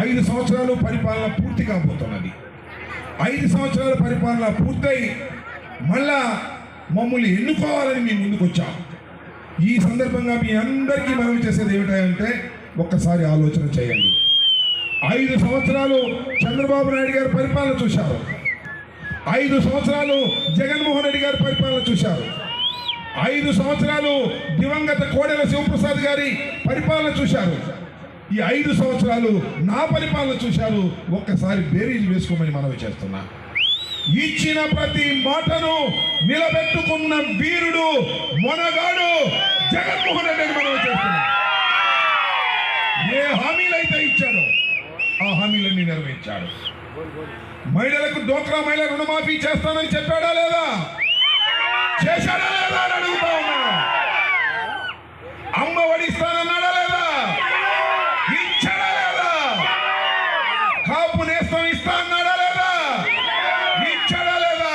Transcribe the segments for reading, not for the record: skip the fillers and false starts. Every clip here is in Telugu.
5 సంవత్సరాలు పరిపాలన పూర్తి కాబోతున్నది. 5 సంవత్సరాల పరిపాలన పూర్తయి మళ్ళా మమ్మల్ని ఎన్నుకోవాలని మీ ముందుకు వచ్చాం. ఈ సందర్భంగా మీ అందరికీ మనవి చేసేది ఏమిటంటే ఒక్కసారి ఆలోచన చేయండి. 5 సంవత్సరాలు చంద్రబాబు నాయుడు గారి పరిపాలన చూశారు. 5 సంవత్సరాలు జగన్మోహన్ రెడ్డి గారి పరిపాలన చూశారు. 5 సంవత్సరాలు దివంగత కోడెల శివప్రసాద్ గారి పరిపాలన చూశారు. ఈ 5 సంవత్సరాలు నా పరిపాలన చూశారు. ఒక్కసారి బేరీజ్ వేసుకోమని మనవి చేస్తున్నా. ఇచ్చిన ప్రతి మాటను నిలబెట్టుకున్న వీరుడు మొనగాడు జగన్మోహన్ రెడ్డి అని మనవి చేస్తున్నా. ఏ హామీలైతే ఇచ్చాడో ఆ హామీలన్నీ నెరవేర్చాడు. మహిళలకు డోక్రా మహిళ రుణమాఫీ చేస్తానని చెప్పాడా లేదా? చేశాడా లేదా అని అడుగుతా ఉన్నా. అమ్మ ఒడి ఇస్తానన్నాడా లేదా? ఇచ్చాడా లేదా? కాపు నేస్తం ఇస్తా అన్నాడా లేదా? ఇచ్చాడా లేదా?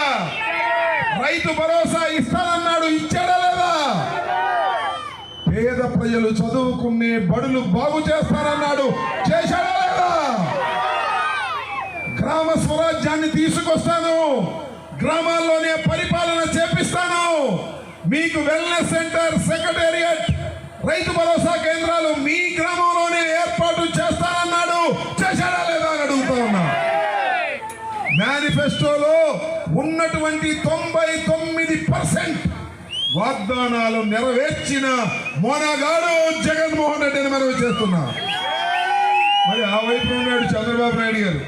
రైతు భరోసా ఇస్తానన్నాడు, ఇచ్చాడా లేదా? పేద ప్రజలు చదువుకునే బడులు బాగు చేస్తానన్నాడు, చేశాడా లేదా? గ్రామ స్వరాజ్యాన్ని తీసుకొస్తాను, గ్రామాల్లోనే పరిపాలన చేపిస్తాను, మీకు wellness centre, secretariat, Rythu Bharosa కేంద్రాలు మీ గ్రామంలోనే ఏర్పాటు చేస్తానన్నాడు, చేశాడా లేదా అని అడుగుతా ఉన్నా. మేనిఫెస్టోలో ఉన్నటువంటి 99% వాగ్దానాలు నెరవేర్చిన మొనగాడు జగన్మోహన్ రెడ్డి అని మనం చేస్తున్నా. మరి ఆ వైపు ఉన్నాడు చంద్రబాబు నాయుడు గారు.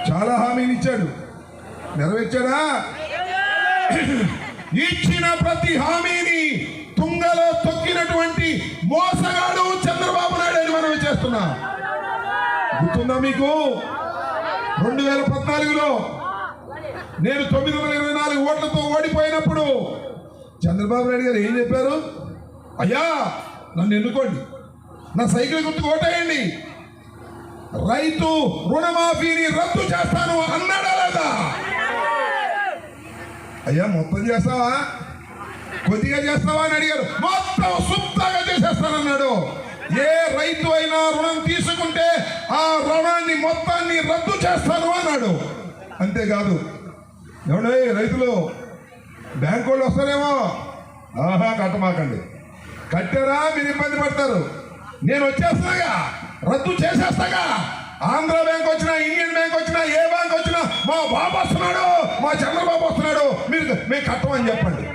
చాలా హామీలు ఇచ్చాడు, నెరవేర్చాడా? ఇచ్చిన ప్రతి హామీని తుంగలో తొక్కినటువంటి మోసగాడు చంద్రబాబు నాయుడు అని మనం చేస్తున్నా. గుర్తుందా మీకు? 2014లో నేను 924 ఓట్లతో ఓడిపోయినప్పుడు చంద్రబాబు నాయుడు గారు ఏం చెప్పారు? అయ్యా నన్ను ఎన్నుకోండి, నా సైకిల్ గుర్తుకు ఓటేయండి, రైతు రుణమాఫీని రద్దు చేస్తాను అన్నాడా లేదా? అయ్యా మొత్తం చేస్తావా, కొద్దిగా చేస్తావా అని అడిగారు. మొత్తం సుప్తాగా చేసేస్తానన్నాడు. ఏ రైతు అయినా రుణం తీసుకుంటే ఆ రుణాన్ని మొత్తాన్ని రద్దు చేస్తాను అన్నాడు. అంతేకాదు, ఏమంటే రైతులు బ్యాంకు వాళ్ళు వస్తారేమో, ఆహా కట్టమాకండి, కట్టారా మీరు ఇబ్బంది పడతారు, నేను వచ్చేస్తాగా, రద్దు చేసేస్తాగా, ఆంధ్ర బ్యాంక్ వచ్చినా, ఇండియన్ బ్యాంక్ వచ్చినా, ఏ బ్యాంక్ వచ్చినా మా బాబు వస్తున్నాడు, మా చంద్రబాబు వస్తున్నాడు, మేము కట్టమని చెప్పండి.